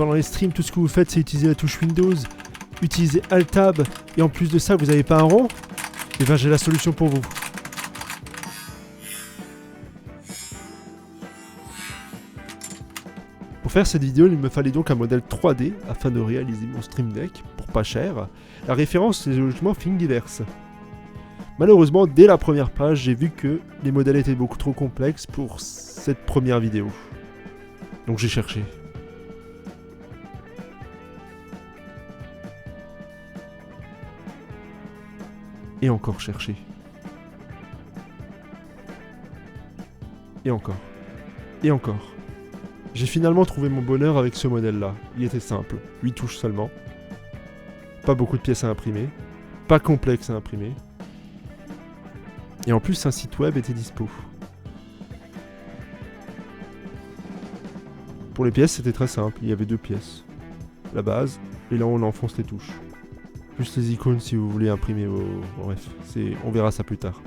pendant les streams, tout ce que vous faites, c'est utiliser la touche Windows, utiliser Alt-Tab, et en plus de ça, vous n'avez pas un rond, et bien j'ai la solution pour vous. Pour faire cette vidéo, il me fallait donc un modèle 3D afin de réaliser mon Stream Deck pour pas cher. La référence, c'est logiquement Thingiverse. Malheureusement, dès la première page, j'ai vu que les modèles étaient beaucoup trop complexes pour cette première vidéo. Donc j'ai cherché. Et encore cherché. Et encore. Et encore. J'ai finalement trouvé mon bonheur avec ce modèle-là. Il était simple, 8 touches seulement. Pas beaucoup de pièces à imprimer. Pas complexe à imprimer. Et en plus, un site web était dispo. Pour les pièces, c'était très simple. Il y avait 2 pièces. La base, et là on enfonce les touches. Plus les icônes si vous voulez imprimer vos... Bref, on verra ça plus tard.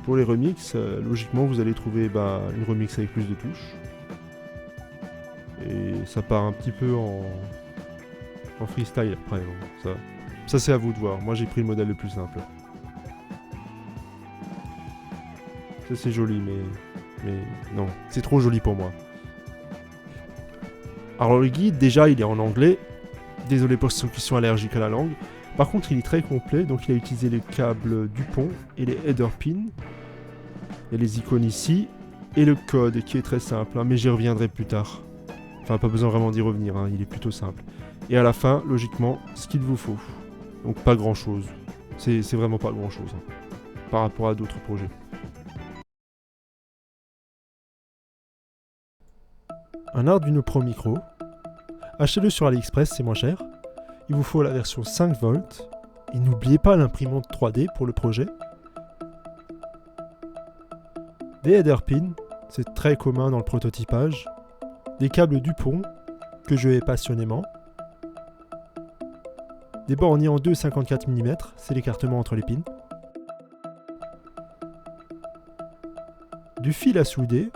Pour les remixes, logiquement vous allez trouver une remix avec plus de touches. Et ça part un petit peu en freestyle après. Ça c'est à vous de voir. Moi j'ai pris le modèle le plus simple. Ça c'est joli mais non, c'est trop joli pour moi. Alors le guide déjà il est en anglais. Désolé pour ceux qui sont allergiques à la langue. Par contre il est très complet, donc il a utilisé les câbles Dupont et les header pins. Il y a les icônes ici et le code qui est très simple, mais j'y reviendrai plus tard. Enfin pas besoin vraiment d'y revenir, il est plutôt simple. Et à la fin, logiquement, ce qu'il vous faut. Donc pas grand chose. C'est vraiment pas grand chose par rapport à d'autres projets. Un Arduino Pro Micro. Achetez-le sur AliExpress, c'est moins cher. Il vous faut la version 5 volts. Et n'oubliez pas l'imprimante 3D pour le projet. Des header pins, c'est très commun dans le prototypage. Des câbles Dupont, que je hais passionnément. Des borniers en 2,54 mm, c'est l'écartement entre les pins. Du fil à souder.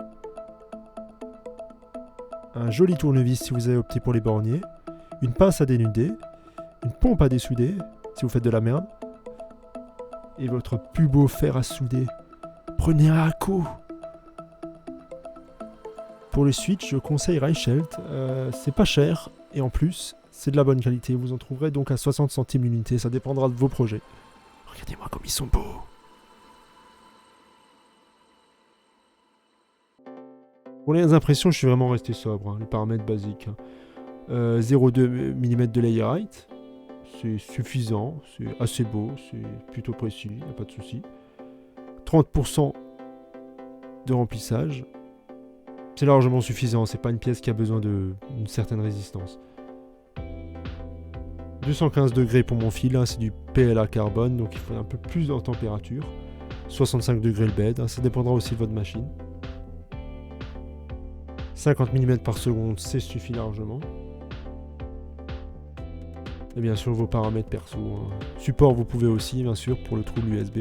Un joli tournevis si vous avez opté pour les borniers. Une pince à dénuder. Une pompe à dessouder si vous faites de la merde. Et votre plus beau fer à souder. Prenez un ACO. Pour les switches, je conseille Reichelt. C'est pas cher et en plus, c'est de la bonne qualité. Vous en trouverez donc à 60 centimes l'unité. Ça dépendra de vos projets. Regardez-moi comme ils sont beaux. Pour les impressions, je suis vraiment resté sobre. Les paramètres basiques. 0,2 mm de layer height. C'est suffisant. C'est assez beau. C'est plutôt précis. Il n'y a pas de souci. 30% de remplissage. C'est largement suffisant, c'est pas une pièce qui a besoin d'une certaine résistance. 215 degrés pour mon fil, c'est du PLA carbone, donc il faut un peu plus de température. 65 degrés le bed, ça dépendra aussi de votre machine. 50 mm par seconde, c'est suffit largement. Et bien sûr vos paramètres perso. Support vous pouvez aussi, bien sûr, pour le trou de l'USB.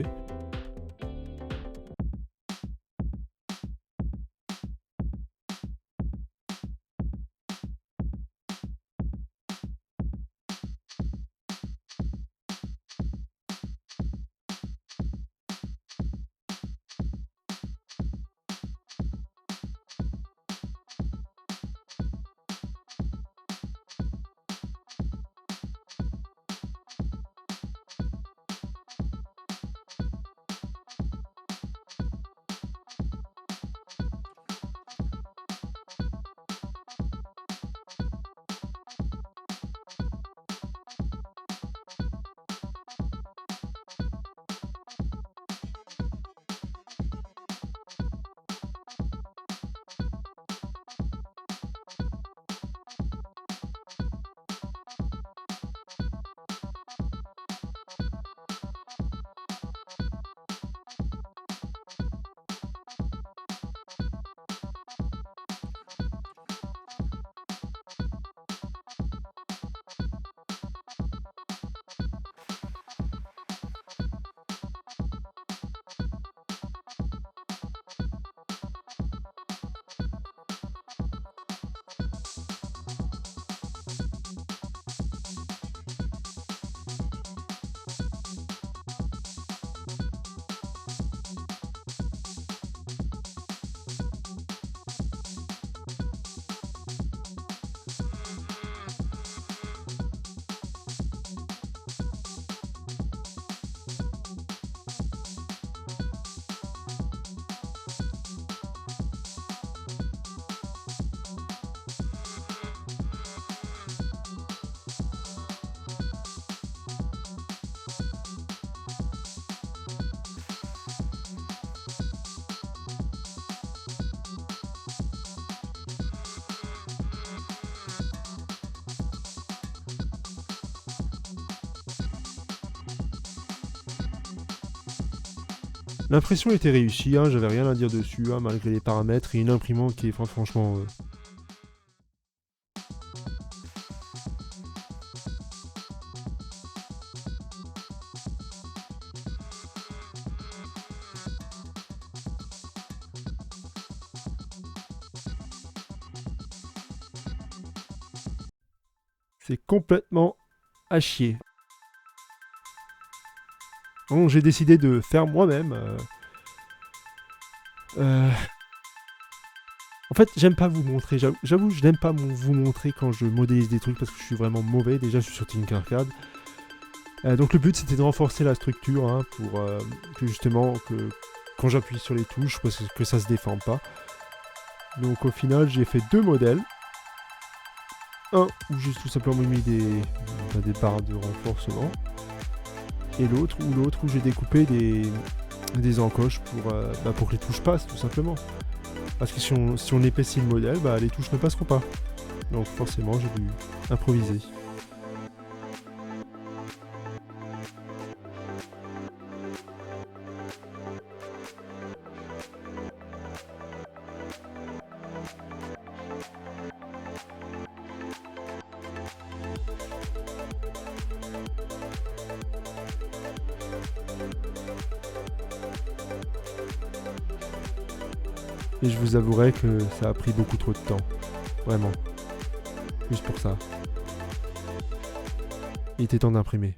L'impression était réussie, hein, j'avais rien à dire dessus, hein, malgré les paramètres et une imprimante qui est franchement... C'est complètement à chier. Donc j'ai décidé de faire moi-même. En fait, j'aime pas vous montrer. J'avoue, je n'aime pas vous montrer quand je modélise des trucs parce que je suis vraiment mauvais. Déjà, je suis sur Tinkercad. Donc le but, c'était de renforcer la structure hein, pour que justement, quand j'appuie sur les touches, parce que ça se déforme pas. Donc au final, j'ai fait 2 modèles. Un où j'ai tout simplement mis des barres de renforcement. Et l'autre où j'ai découpé des encoches pour que les touches passent, tout simplement. Parce que si on épaissit le modèle, les touches ne passeront pas. Donc forcément, j'ai dû improviser. Et je vous avouerai que ça a pris beaucoup trop de temps. Vraiment. Juste pour ça. Il était temps d'imprimer.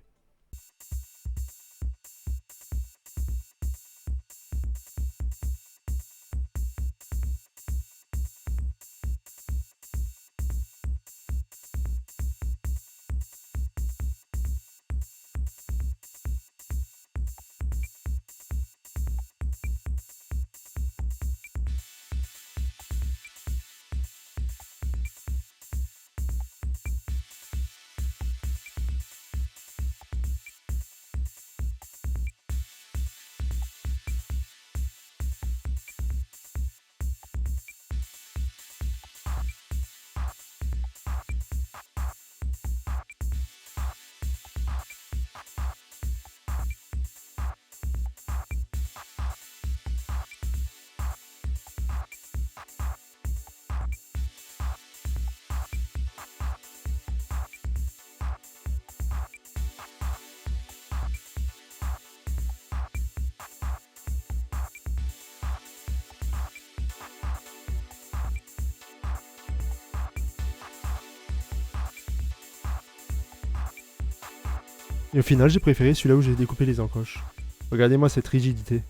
Et au final, j'ai préféré celui-là où j'ai découpé les encoches. Regardez-moi cette rigidité.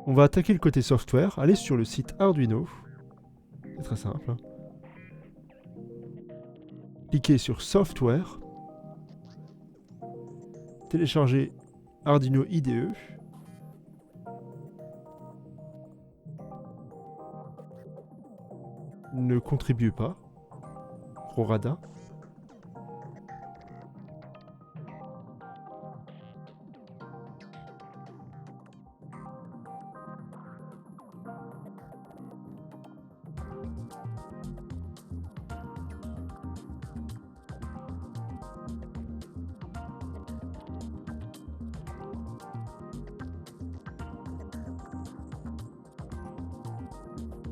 On va attaquer le côté software. Allez sur le site Arduino. C'est très simple. Hein. Cliquez sur Software. Téléchargez Arduino IDE. Ne contribue pas. Prorata.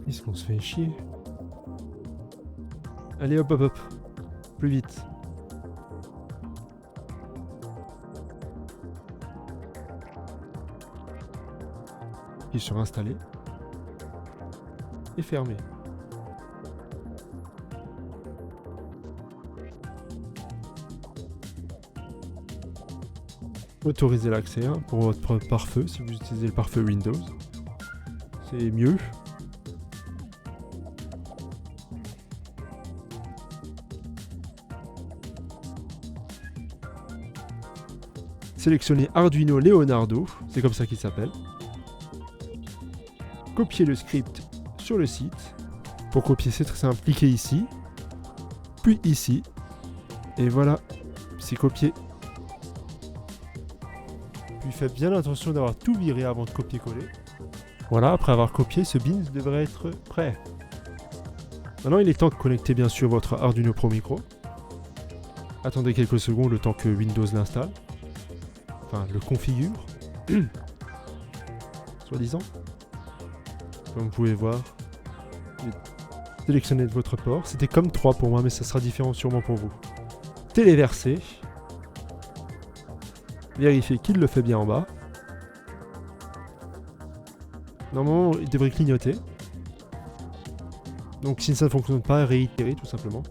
Est-ce qu'on se fait chier? Allez hop hop hop. Plus vite. Cliquez sur installer. Et fermer. Autorisez l'accès hein, pour votre pare-feu si vous utilisez le pare-feu Windows. C'est mieux. Sélectionnez Arduino Leonardo, c'est comme ça qu'il s'appelle. Copiez le script sur le site. Pour copier, c'est très simple. Cliquez ici, puis ici, et voilà, c'est copié. Puis faites bien attention d'avoir tout viré avant de copier-coller. Voilà, après avoir copié, ce bin devrait être prêt. Maintenant, il est temps de connecter bien sûr votre Arduino Pro Micro. Attendez quelques secondes le temps que Windows l'installe. Enfin, le configure. Soi-disant. Comme vous pouvez voir. Sélectionnez votre port. C'était comme 3 pour moi, mais ça sera différent sûrement pour vous. Téléverser. Vérifiez qu'il le fait bien en bas. Normalement, il devrait clignoter. Donc si ça ne fonctionne pas, réitérez tout simplement.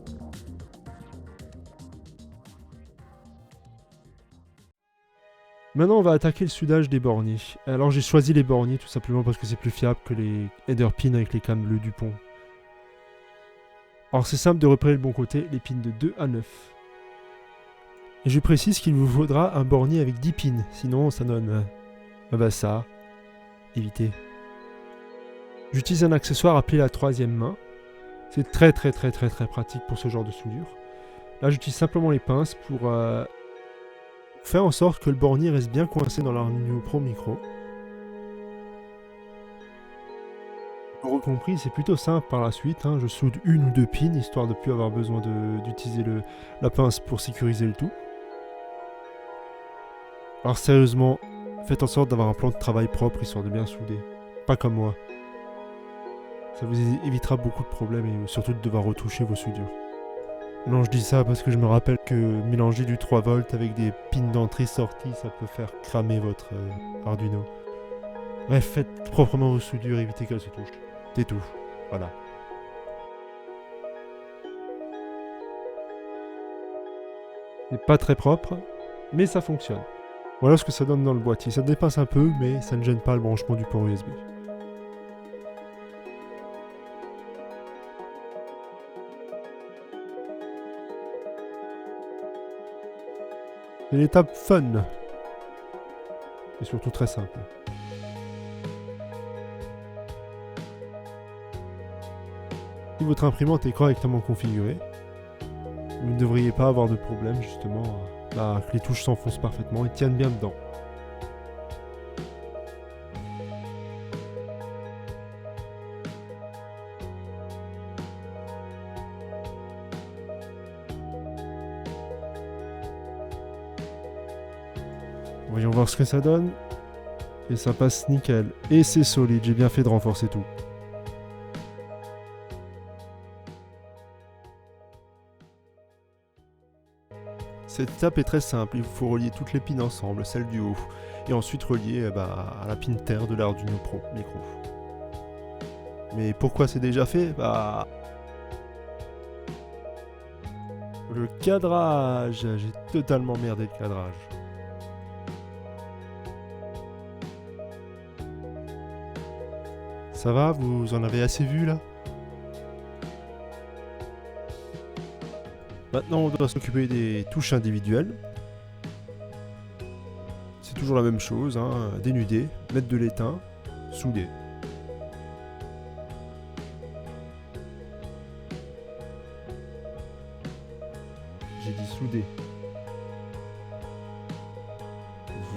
Maintenant, on va attaquer le soudage des borniers. Alors j'ai choisi les borniers tout simplement parce que c'est plus fiable que les header pins avec les câbles Dupont. Alors c'est simple de repérer le bon côté, les pins de 2 à 9. Et je précise qu'il vous faudra un bornier avec 10 pins, sinon ça donne... ça, évitez. J'utilise un accessoire appelé la troisième main. C'est très pratique pour ce genre de soudure. Là j'utilise simplement les pinces pour faire en sorte que le bornier reste bien coincé dans l'Arduino Pro Micro. Vous aurez compris, c'est plutôt simple par la suite. Je soude une ou deux pins histoire de ne plus avoir besoin d'utiliser la pince pour sécuriser le tout. Alors sérieusement, faites en sorte d'avoir un plan de travail propre histoire de bien souder. Pas comme moi. Ça vous évitera beaucoup de problèmes et surtout de devoir retoucher vos soudures. Non, je dis ça parce que je me rappelle que mélanger du 3 volts avec des pins d'entrée-sortie, ça peut faire cramer votre Arduino. Bref, faites proprement vos soudures, évitez qu'elles se touchent. C'est tout. Voilà. C'est pas très propre, mais ça fonctionne. Voilà ce que ça donne dans le boîtier. Ça dépasse un peu, mais ça ne gêne pas le branchement du port USB. C'est l'étape fun. Et surtout très simple. Si votre imprimante est correctement configurée, vous ne devriez pas avoir de problème justement. Là, que les touches s'enfoncent parfaitement et tiennent bien dedans. Voyons voir ce que ça donne. Et ça passe nickel. Et c'est solide, j'ai bien fait de renforcer tout. Cette étape est très simple, il vous faut relier toutes les pins ensemble, celle du haut, et ensuite relier à la pin terre de l'Arduino Pro Micro. Mais pourquoi c'est déjà fait ? Le cadrage, j'ai totalement merdé le cadrage. Ça va, vous en avez assez vu là ? Maintenant, on doit s'occuper des touches individuelles. C'est toujours la même chose, dénuder, mettre de l'étain, souder. J'ai dit souder.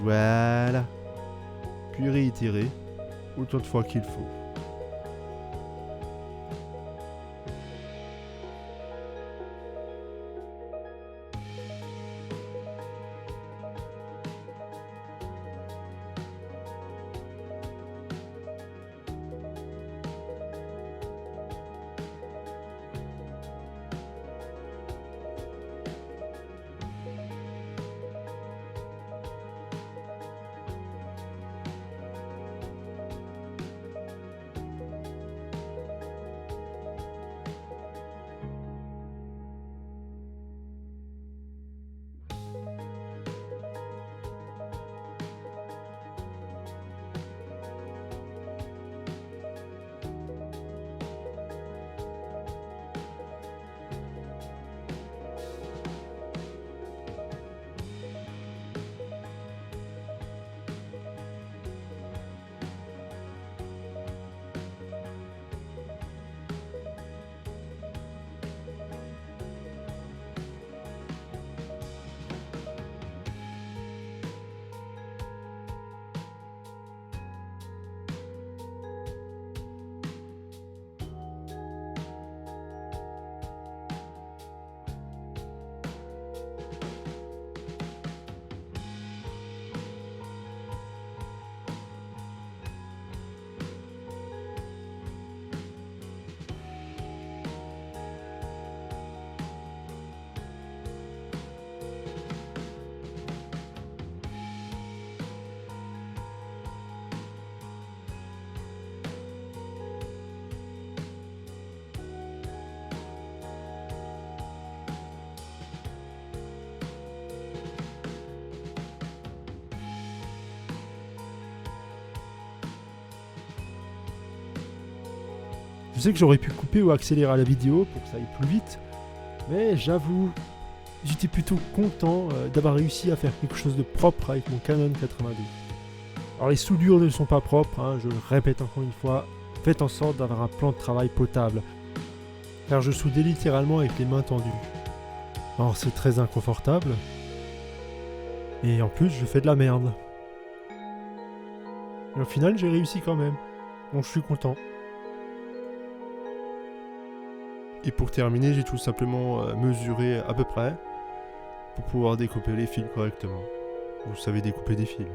Voilà. Puis réitérer autant de fois qu'il faut. Je sais que j'aurais pu couper ou accélérer la vidéo pour que ça aille plus vite, mais j'avoue, j'étais plutôt content d'avoir réussi à faire quelque chose de propre avec mon Canon 82. Alors les soudures ne sont pas propres, hein, je le répète encore une fois, faites en sorte d'avoir un plan de travail potable, car je soudais littéralement avec les mains tendues. Alors c'est très inconfortable, et en plus je fais de la merde. Et au final j'ai réussi quand même, donc je suis content. Et pour terminer, j'ai tout simplement mesuré à peu près pour pouvoir découper les fils correctement. Vous savez découper des fils.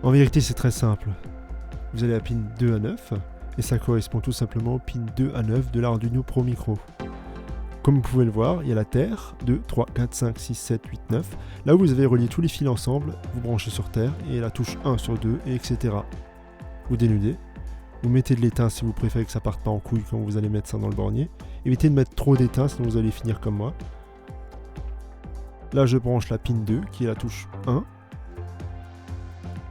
En vérité, c'est très simple. Vous allez à pin 2 à 9, et ça correspond tout simplement au pin 2 à 9 de l'Arduino Pro Micro. Comme vous pouvez le voir, il y a la terre, 2, 3, 4, 5, 6, 7, 8, 9. Là où vous avez relié tous les fils ensemble, vous branchez sur terre, et la touche 1 sur 2, et etc. Vous dénudez. Vous mettez de l'étain si vous préférez que ça parte pas en couille quand vous allez mettre ça dans le bornier. Évitez de mettre trop d'étain, sinon vous allez finir comme moi. Là, je branche la pin 2, qui est la touche 1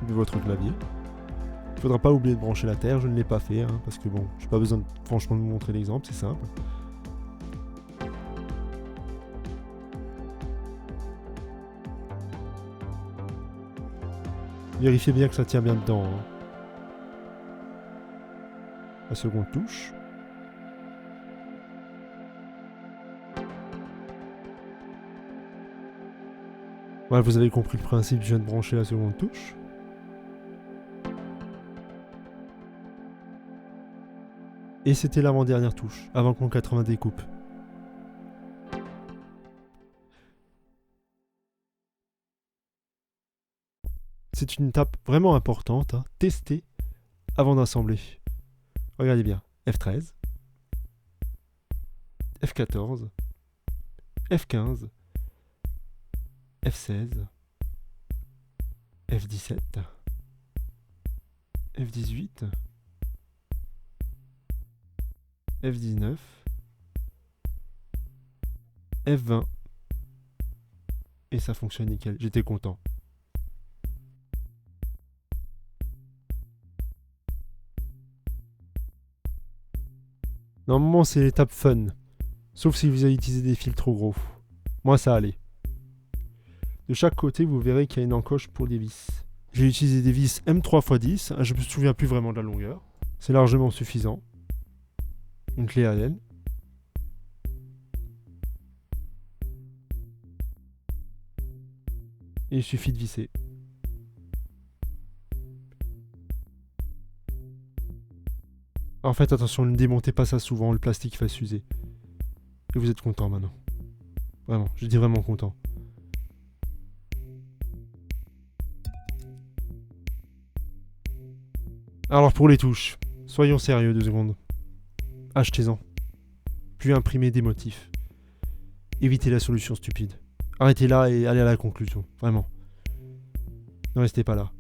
de votre clavier. Il ne faudra pas oublier de brancher la terre, je ne l'ai pas fait, hein, parce que bon, j'ai pas besoin franchement de vous montrer l'exemple, c'est simple. Vérifiez bien que ça tient bien dedans. Hein. La seconde touche. Voilà, vous avez compris le principe, je viens de brancher la seconde touche. Et c'était l'avant-dernière touche, avant que mon 80 découpe. C'est une étape vraiment importante, hein. Tester avant d'assembler. Regardez bien, F13, F14, F15, F16, F17, F18, F19, F20. Et ça fonctionne nickel, j'étais content. Normalement c'est l'étape fun, sauf si vous avez utilisé des fils trop gros. Moi ça allait. De chaque côté vous verrez qu'il y a une encoche pour des vis. J'ai utilisé des vis M3x10, je me souviens plus vraiment de la longueur. C'est largement suffisant. Une clé Allen. Et il suffit de visser. En fait, attention, ne démontez pas ça souvent, le plastique va s'user. Et vous êtes content maintenant. Vraiment, je dis vraiment content. Alors pour les touches, soyons sérieux 2 secondes. Achetez-en. Puis imprimez des motifs. Évitez la solution stupide. Arrêtez là et allez à la conclusion, vraiment. Ne restez pas là.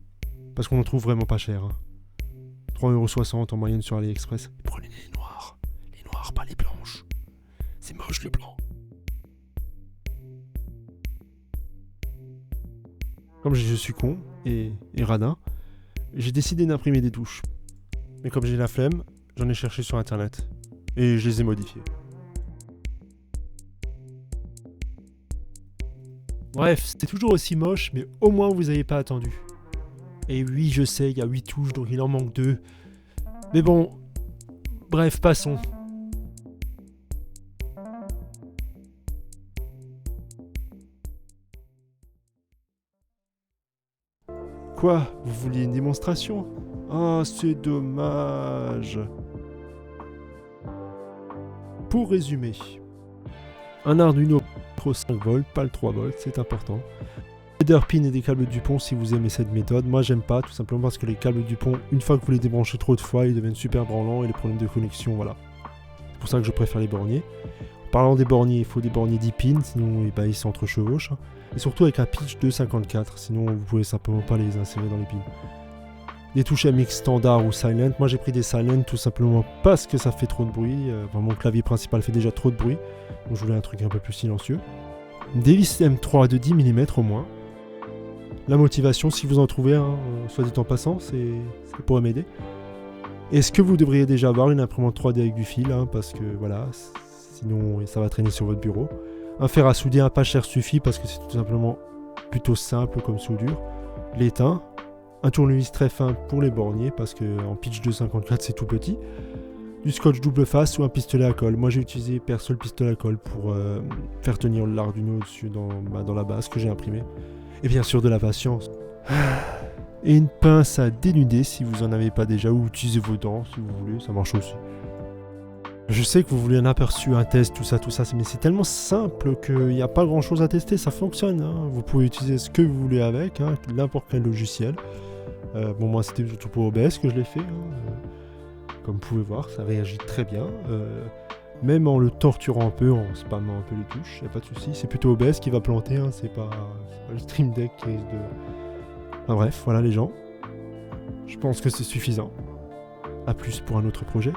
Parce qu'on en trouve vraiment pas cher. Hein. 3,60€ en moyenne sur AliExpress. Prenez les noirs. Les noirs, pas les blanches. C'est moche le blanc. Comme je suis con et radin, j'ai décidé d'imprimer des touches. Mais comme j'ai la flemme, j'en ai cherché sur internet. Et je les ai modifiées. Bref, c'était toujours aussi moche, mais au moins vous n'avez pas attendu. Et oui, je sais, il y a 8 touches, donc il en manque 2. Mais bon, bref, passons. Quoi? Vous vouliez une démonstration? Ah, c'est dommage. Pour résumer, un Arduino Pro 5 volts, pas le 3 volts, c'est important. Header pin et des câbles Dupont si vous aimez cette méthode. Moi j'aime pas, tout simplement parce que les câbles Dupont, une fois que vous les débranchez trop de fois, ils deviennent super branlants et les problèmes de connexion, voilà. C'est pour ça que je préfère les borniers. En parlant des borniers, il faut des borniers 10 pins, sinon ils s'entrechevauchent. Et surtout avec un pitch de 54, sinon vous pouvez simplement pas les insérer dans les pins. Des touches MX standard ou silent. Moi j'ai pris des silent tout simplement parce que ça fait trop de bruit. Enfin, mon clavier principal fait déjà trop de bruit. Donc je voulais un truc un peu plus silencieux. Des vis M3 de 10 mm au moins. La motivation, si vous en trouvez un, soit dit en passant, ça pourrait m'aider. Est-ce que vous devriez déjà avoir une imprimante 3D avec du fil, hein, parce que voilà, sinon ça va traîner sur votre bureau. Un fer à souder, un pas cher suffit parce que c'est tout simplement plutôt simple comme soudure. L'étain, un tournevis très fin pour les borniers parce qu'en pitch 254 c'est tout petit. Du scotch double face ou un pistolet à colle. Moi j'ai utilisé perso le pistolet à colle pour faire tenir l'Arduino au-dessus dans la base que j'ai imprimée. Et bien sûr de la patience. Et une pince à dénuder si vous en avez pas déjà, ou utilisez vos dents si vous voulez, ça marche aussi. Je sais que vous voulez un aperçu, un test, tout ça, mais c'est tellement simple qu'il n'y a pas grand chose à tester, ça fonctionne. Hein. Vous pouvez utiliser ce que vous voulez avec, hein, n'importe quel logiciel. Bon, moi c'était surtout pour OBS que je l'ai fait. Hein. Comme vous pouvez voir, ça réagit très bien. Même en le torturant un peu, en spammant un peu les touches, il n'y a pas de souci. C'est plutôt OBS qui va planter, hein, c'est pas le Stream Deck qui risque de... Enfin bref, voilà les gens. Je pense que c'est suffisant. A plus pour un autre projet.